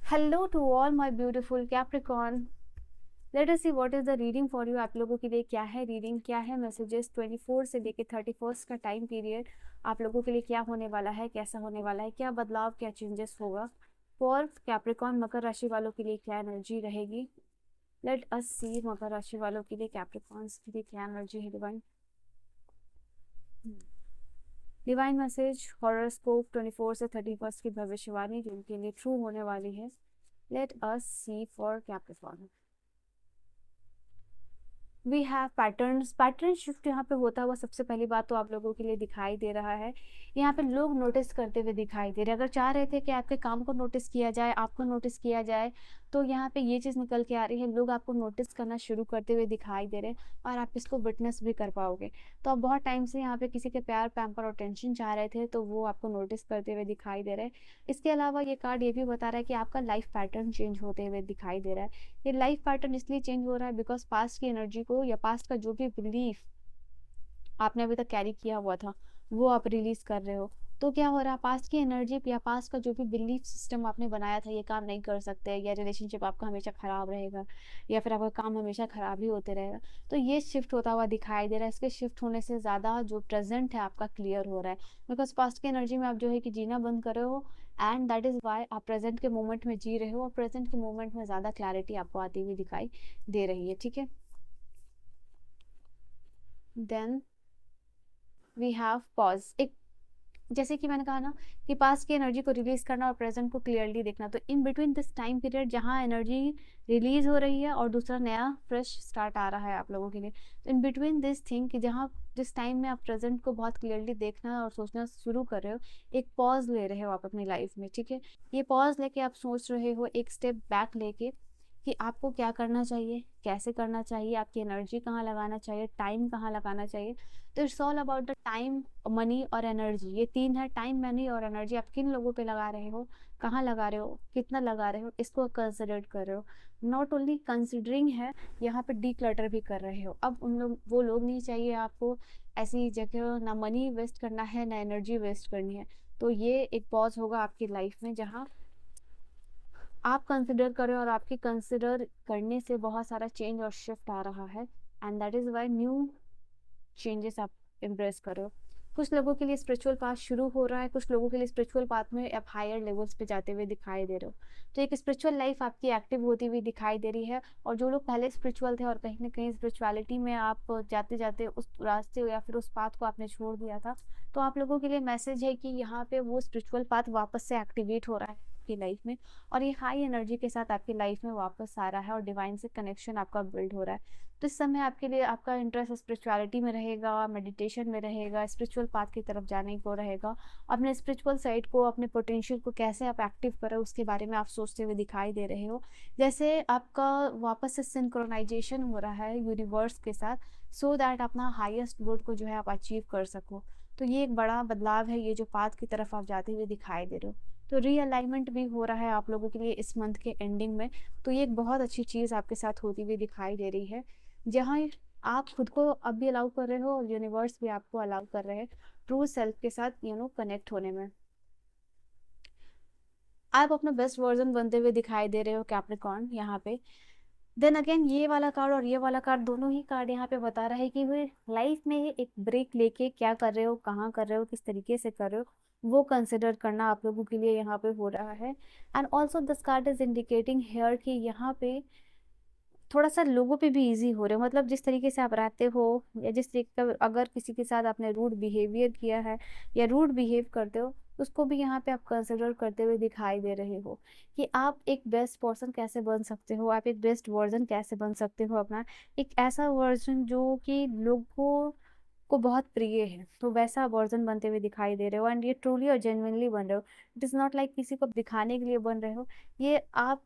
Hello to all my beautiful Capricorn. Let us see what is the reading for you. आप लोगों के लिए क्या है रीडिंग, क्या है मैसेजेस 24 से लेके 31 का टाइम पीरियड आप लोगों के लिए क्या होने वाला है, कैसा होने वाला है, क्या बदलाव, क्या चेंजेस होगा फॉर कैप्रिकॉर्न। मकर राशि वालों के लिए क्या एनर्जी रहेगी। लेट अस सी मकर राशि वालों के लिए कैप्रिकॉर्न्स के लिए क्या एनर्जी है। डिवाइन मैसेज हॉरोस्कोप 24 से 31 की भविष्यवाणी जो उनके लिए ट्रू होने वाली है। Let us see for Capricorn. We have patterns. Pattern shift यहाँ पे होता हुआ सबसे पहली बात तो आप लोगों के लिए दिखाई दे रहा है। यहाँ पे लोग नोटिस करते हुए दिखाई दे रहे हैं। अगर चाह रहे थे कि आपके काम को नोटिस किया जाए, आपको नोटिस किया जाए, तो यहाँ पे ये चीज़ निकल के आ रही है। लोग आपको नोटिस करना शुरू करते हुए दिखाई दे रहे हैं और आप इसको विटनेस भी कर पाओगे। तो आप बहुत टाइम से यहाँ पे किसी के प्यार, पैम्पर और टेंशन चाह रहे थे, तो वो आपको नोटिस करते हुए दिखाई दे रहे हैं। इसके अलावा ये कार्ड ये भी बता रहा है कि आपका लाइफ पैटर्न चेंज होते हुए दिखाई दे रहा है। ये लाइफ पैटर्न इसलिए चेंज हो रहा है बिकॉज पास्ट की एनर्जी को या पास्ट का जो भी बिलीफ आपने अभी तक कैरी किया हुआ था वो आप रिलीज कर रहे हो। तो क्या हो रहा है, पास्ट की एनर्जी या पास्ट का जो भी बिलीफ सिस्टम आपने बनाया था ये काम नहीं कर सकते, या रिलेशनशिप आपका हमेशा खराब रहेगा, या फिर आपका काम हमेशा खराब ही होते रहेगा, तो ये शिफ्ट होता हुआ दिखाई दे रहा है। इसके शिफ्ट होने से ज़्यादा जो प्रेजेंट है आपका क्लियर हो रहा है, बिकॉज पास्ट की एनर्जी में आप जो है कि जीना बंद कर रहे हो, एंड दैट इज़ वाई आप प्रेजेंट के मोमेंट में जी रहे हो, और प्रेजेंट के मोमेंट में ज़्यादा क्लैरिटी आपको आती हुई दिखाई दे रही है। ठीक है, देन वी हैव पॉज। एक जैसे कि मैंने कहा ना कि पास्ट की एनर्जी को रिलीज करना और प्रेजेंट को क्लियरली देखना, तो in between this time period जहाँ एनर्जी रिलीज हो रही है और दूसरा नया फ्रेश स्टार्ट आ रहा है आप लोगों के लिए, तो इन बिटवीन दिस थिंग कि जहाँ जिस टाइम में आप प्रेजेंट को बहुत क्लियरली देखना और सोचना शुरू कर रहे हो, एक पॉज ले रहे हो आप अपनी लाइफ में। ठीक है, ये पॉज लेके आप सोच रहे हो, एक स्टेप बैक लेके कि आपको क्या करना चाहिए, कैसे करना चाहिए, आपकी एनर्जी कहाँ लगाना चाहिए, टाइम कहाँ लगाना चाहिए। तो it's all about the time, money और एनर्जी। ये तीन है, टाइम, मनी और एनर्जी। आप किन लोगों पे लगा रहे हो, कहाँ लगा रहे हो, कितना लगा रहे हो, इसको कंसिडर कर रहे हो। नॉट ओनली कंसिडरिंग है, यहाँ पे डी क्लटर भी कर रहे हो। अब उन लोग वो लोग नहीं चाहिए आपको ऐसी जगह, ना मनी वेस्ट करना है ना एनर्जी वेस्ट करनी है। तो ये एक पॉज होगा आपकी लाइफ में जहाँ आप कंसिडर करें, और आपके कंसिडर करने से बहुत सारा चेंज और शिफ्ट आ रहा है, and that is why new changes आप एम्ब्रेस करो। कुछ लोगों के लिए स्पिरिचुअल पाथ शुरू हो रहा है, कुछ लोगों के लिए स्पिरिचुअल पाथ में आप हायर लेवल्स पे जाते हुए दिखाई दे रहे हो। तो एक स्पिरिचुअल लाइफ आपकी एक्टिव होती हुई दिखाई दे रही है। और जो लोग पहले स्पिरिचुअल थे और कहीं ना कहीं स्पिरिचुअलिटी में आप जाते जाते उस रास्ते या फिर उस पाथ को आपने छोड़ दिया था, तो आप लोगों के लिए मैसेज है कि यहाँ पे वो स्पिरिचुअल पाथ वापस से एक्टिवेट हो रहा है आपकी लाइफ में, और ये हाई एनर्जी के साथ आपकी लाइफ में वापस आ रहा है, और डिवाइन से कनेक्शन आपका बिल्ड हो रहा है। तो इस समय आपके लिए आपका इंटरेस्ट स्पिरिचुअलिटी में रहेगा, मेडिटेशन में रहेगा, स्पिरिचुअल पाथ की तरफ जाने को रहेगा। अपने स्पिरिचुअल साइड को, अपने पोटेंशियल को कैसे आप एक्टिव करें उसके बारे में आप सोचते हुए दिखाई दे रहे हो। जैसे आपका वापस से सिंक्रोनाइजेशन हो रहा है यूनिवर्स के साथ, सो दैट अपना हाईएस्ट गुड को जो है आप अचीव कर सको। तो ये एक बड़ा बदलाव है, ये जो पाथ की तरफ आप जाते हुए दिखाई दे रहे हो। तो रीअलाइनमेंट भी हो रहा है आप लोगों के लिए इस मंथ के एंडिंग में। तो ये एक बहुत अच्छी चीज़ आपके साथ होती हुई दिखाई दे रही है, जहाँ आप खुद को अब भी अलाउ कर रहे हो और यूनिवर्स भी आपको अलाउ कर रहे हैं ट्रू सेल्फ के साथ कनेक्ट होने में। आप अपना बेस्ट वर्जन बनते हुए दिखाई दे रहे हो कैप्रिकॉर्न यहाँ पे। देन अगेन ये वाला कार्ड और ये वाला कार्ड, दोनों ही कार्ड यहाँ पे बता रहा है कि वे लाइफ में एक ब्रेक लेके क्या कर रहे हो, कहाँ कर रहे हो, किस तरीके से कर रहे हो, वो कंसिडर करना आप लोगों के लिए यहाँ पे हो रहा है। And also this card is indicating here कि यहाँ पे थोड़ा सा लोगों पे भी इजी हो रहे हो। मतलब जिस तरीके से आप रहते हो, या जिस तरीके का अगर किसी के साथ आपने रूड बिहेवियर किया है या रूड बिहेव करते हो, उसको भी यहाँ पे आप कंसिडर करते हुए दिखाई दे रहे हो कि आप एक बेस्ट पर्सन कैसे बन सकते हो, आप एक बेस्ट वर्जन कैसे बन सकते हो अपना, एक ऐसा वर्जन जो कि लोगों को बहुत प्रिय है, तो वैसा वर्जन बनते हुए दिखाई दे रहे हो। एंड ये ट्रूली और जेन्युइनली बन रहे हो। इट इज़ नॉट लाइक किसी को दिखाने के लिए बन रहे हो। ये आप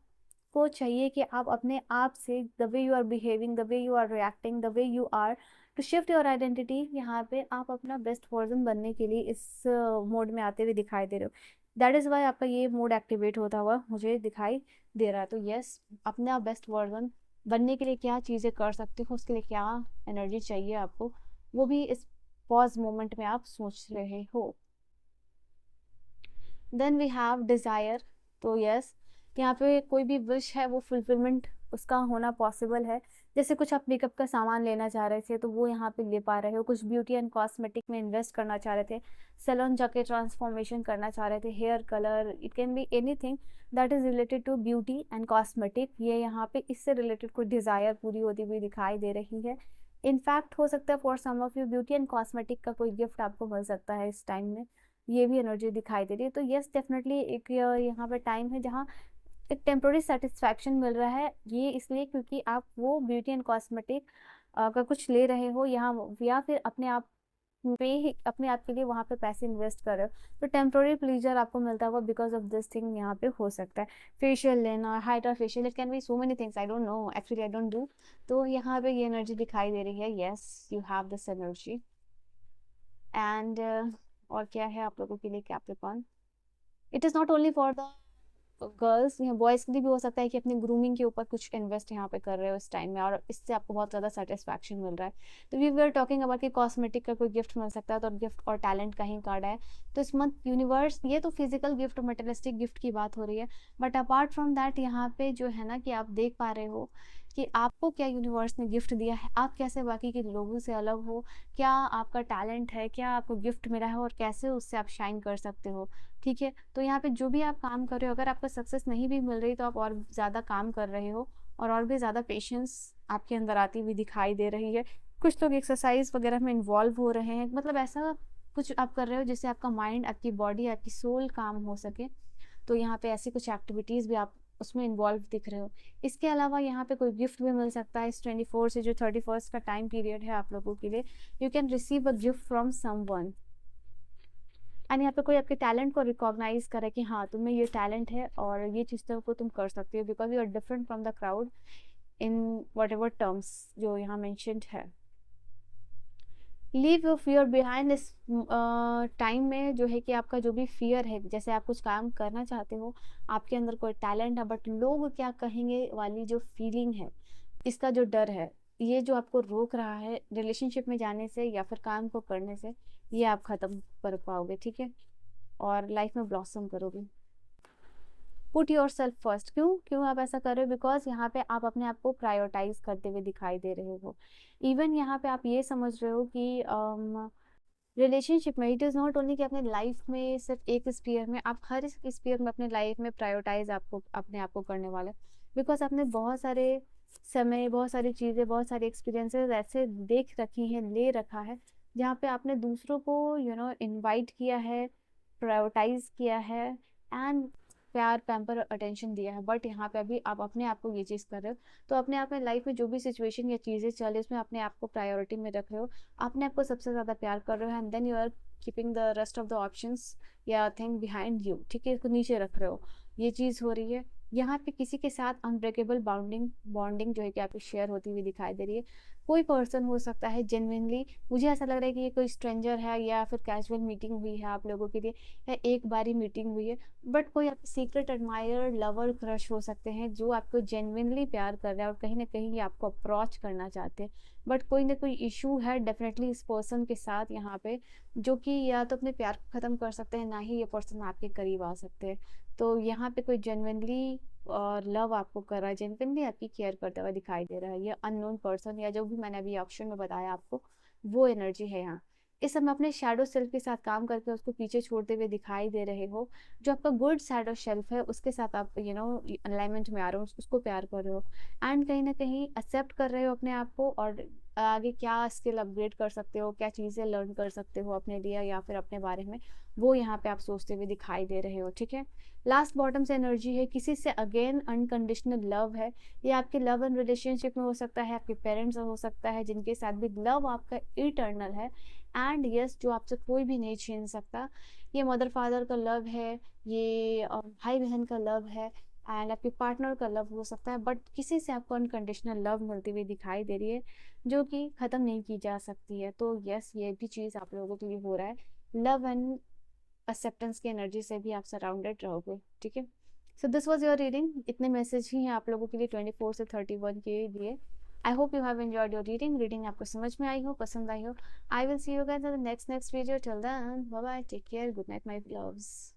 को चाहिए कि आप अपने आप से, the way you are behaving, the way you are reacting, the way you are to shift your identity, यहाँ पे आप अपना बेस्ट वर्जन बनने के लिए इस मोड में आते हुए दिखाई दे रहे हो। दैट इज़ वाई आपका ये मोड एक्टिवेट होता हुआ मुझे दिखाई दे रहा है। तो यस, अपना बेस्ट वर्जन बनने के लिए क्या चीज़ें कर सकते हो, उसके लिए क्या एनर्जी चाहिए आपको, वो भी इस पॉज मोमेंट में आप सोच रहे हो। Then we have desire. तो यस, यहाँ पे कोई भी विश है वो फुलफिलमेंट उसका होना पॉसिबल है। जैसे कुछ आप मेकअप का सामान लेना चाह रहे थे तो वो यहाँ पे ले पा रहे हो, कुछ ब्यूटी एंड कॉस्मेटिक में इन्वेस्ट करना चाह रहे थे, सैलून जाके ट्रांसफॉर्मेशन करना चाह रहे थे, hair colour, it can be anything that is related to beauty and cosmetic. ये यहाँ पे इससे रिलेटेड कोई डिज़ायर पूरी होती हुई दिखाई दे रही है। इनफैक्ट हो सकता है for some of you beauty and cosmetic का कोई गिफ्ट आपको मिल सकता है इस टाइम में, ये भी एनर्जी दिखाई दे रही है। तो यस डेफिनेटली एक यहाँ पे टाइम है जहाँ एक टेम्प्रोरी सेटिस्फैक्शन मिल रहा है। ये इसलिए क्योंकि आप वो ब्यूटी एंड कॉस्मेटिक का कुछ ले रहे हो यहाँ, या फिर अपने आप पे ही अपने आप के लिए वहाँ पे पैसे इन्वेस्ट कर रहे हो, तो टेम्प्रोरी प्लीजर आपको मिलता हुआ बिकॉज ऑफ दिस थिंग यहाँ पे हो सकता है। फेशियल लेना, hydra facial, it can B so many things, I don't know, actually I don't do. तो यहाँ पे ये एनर्जी दिखाई दे रही है, yes you have this energy. And और क्या है आप लोगों के लिए Capricorn, it is not only for the girls, या बॉयज़ के लिए भी हो सकता है कि अपनी ग्रूमिंग के ऊपर कुछ इन्वेस्ट यहाँ पे कर रहे हो इस टाइम में और इससे आपको बहुत ज़्यादा सेटिस्फैक्शन मिल रहा है। तो वी वर टॉकिंग अबाउट कि कॉस्मेटिक का कोई गिफ्ट मिल सकता है, तो गिफ्ट और टैलेंट का ही कार्ड है। तो इस मंथ यूनिवर्स, ये तो फिजिकल गिफ्ट और मटेरियलिस्टिक गिफ्ट की बात हो रही है, बट अपार्ट फ्रॉम दैट यहाँ पे जो है ना कि आप देख पा रहे हो कि आपको क्या यूनिवर्स ने गिफ्ट दिया है, आप कैसे बाकी के लोगों से अलग हो, क्या आपका टैलेंट है, क्या आपको गिफ्ट मिला है और कैसे उससे आप शाइन कर सकते हो। ठीक है, तो यहाँ पे जो भी आप काम कर रहे हो, अगर आपको सक्सेस नहीं भी मिल रही तो आप और ज़्यादा काम कर रहे हो और भी ज़्यादा पेशेंस आपके अंदर आती हुई दिखाई दे रही है। कुछ लोग एक्सरसाइज वगैरह में इन्वॉल्व हो रहे हैं, मतलब ऐसा कुछ आप कर रहे हो जिससे आपका माइंड, आपकी बॉडी, आपकी सोल काम हो सके। तो यहाँ पे ऐसी कुछ एक्टिविटीज़ भी आप उसमें इन्वॉल्व दिख रहे हो। इसके अलावा यहाँ पे कोई गिफ्ट भी मिल सकता है इस 24 से जो 31 का टाइम पीरियड है आप लोगों के लिए। You can receive a gift from someone and यहाँ पे कोई आपके टैलेंट को रिकॉग्नाइज करे कि हाँ तुम्हें ये टैलेंट है और ये चीज़ को तुम कर सकते हो because you are different from the crowd in whatever terms जो यहाँ मैंशनड है। लीव योर फियर बिहाइंड इस टाइम में जो है कि आपका जो भी फियर है, जैसे आप कुछ काम करना चाहते हो, आपके अंदर कोई टैलेंट है बट लोग क्या कहेंगे वाली जो फीलिंग है, इसका जो डर है, ये जो आपको रोक रहा है रिलेशनशिप में जाने से या फिर काम को करने से, ये आप ख़त्म कर पाओगे। ठीक है, और लाइफ में ब्लॉसम करोगे। पुट योर सेल्फ फर्स्ट, क्यों क्यों आप ऐसा कर रहे हो, बिकॉज यहाँ पे आप अपने आप को प्रायोरिटाइज करते हुए दिखाई दे रहे हो। इवन यहाँ पे आप ये समझ रहे हो कि रिलेशनशिप में इट इज़ नॉट ओनली कि अपने लाइफ में सिर्फ एक स्पीयर में, आप हर एक स्पीयर में अपने लाइफ में प्रायोरिटाइज आपको अपने आप को करने वाले, बिकॉज आपने बहुत सारे समय, बहुत सारी चीज़ें, बहुत सारी एक्सपीरियंसेस ऐसे देख रखी हैं, ले रखा है, जहाँ पे आपने दूसरों को इनवाइट किया है, प्रायोरिटाइज किया है एंड प्यार, पैम्पर और अटेंशन दिया है, बट यहाँ पे अभी आप अपने आप को ये चीज़ कर रहे हो। तो अपने आप में लाइफ में जो भी सिचुएशन या चीज़ें चल रही है उसमें अपने आप को प्रायोरिटी में रख रहे हो, अपने आप को सबसे ज़्यादा प्यार कर रहे हो and then you are keeping the rest of the options या थिंग बिहाइंड यू। ठीक है, इसको नीचे रख रहे हो, ये चीज़ हो रही है। यहाँ पे किसी के साथ अनब्रेकेबल बॉन्डिंग जो है कि आपकी शेयर होती हुई दिखाई दे रही है। कोई पर्सन हो सकता है जेन्युइनली, मुझे ऐसा लग रहा है कि ये कोई स्ट्रेंजर है या फिर कैजुअल मीटिंग हुई है आप लोगों के लिए, या एक बारी मीटिंग हुई है, बट कोई आपके सीक्रेट एडमायर, लवर, क्रश हो सकते हैं जो आपको जेन्युइनली प्यार कर रहा है और कहीं ना कहीं ये आपको अप्रोच करना चाहते हैं, बट कोई ना कोई इशू है डेफिनेटली इस पर्सन के साथ यहाँ पे, जो कि या तो अपने प्यार को ख़त्म कर सकते हैं, ना ही ये पर्सन आपके करीब आ सकते हैं। तो यहाँ पे कोई जेन्युइनली और लव आपको कर रहा है, जेन्युइनली आपकी केयर करता हुआ दिखाई दे रहा है, ये अननोन पर्सन या जो भी मैंने अभी ऑप्शन में बताया आपको, वो एनर्जी है यहाँ। इस समय अपने शैडो सेल्फ के साथ काम करके उसको पीछे छोड़ते हुए दिखाई दे रहे हो। जो आपका गुड शैडो सेल्फ है उसके साथ आप अलाइनमेंट में आ रहे हो, उसको प्यार कर रहे हो एंड कहीं ना कहीं एक्सेप्ट कर रहे हो अपने आप को, और आगे क्या स्किल अपग्रेड कर सकते हो, क्या चीज़ें लर्न कर सकते हो अपने लिए या फिर अपने बारे में, वो यहाँ पे आप सोचते हुए दिखाई दे रहे हो। ठीक है, लास्ट बॉटम से एनर्जी है किसी से अगेन अनकंडीशनल लव है, ये आपके लव एंड रिलेशनशिप में हो सकता है, आपके पेरेंट्स हो सकता है जिनके साथ भी लव आपका इटर्नल है एंड यस जो आपसे कोई भी नहीं छीन सकता। ये मदर फादर का लव है, ये भाई बहन का लव है एंड आपके पार्टनर का लव हो सकता है, बट किसी से आपको अनकंडीशनल लव मिलती हुई दिखाई दे रही है जो कि ख़त्म नहीं की जा सकती है। तो यस ये भी चीज़ आप लोगों के लिए हो रहा है, लव एंड एक्सेप्टेंस की एनर्जी से भी आप सराउंडेड रहोगे। ठीक है, so this was your reading, इतने मैसेज ही हैं आप लोगों के लिए 24 से 31 के लिए। I hope you have enjoyed your reading आपको समझ में आई हो, पसंद आई हो। I will see you guys in the next video, till then bye bye, take care, good night my loves.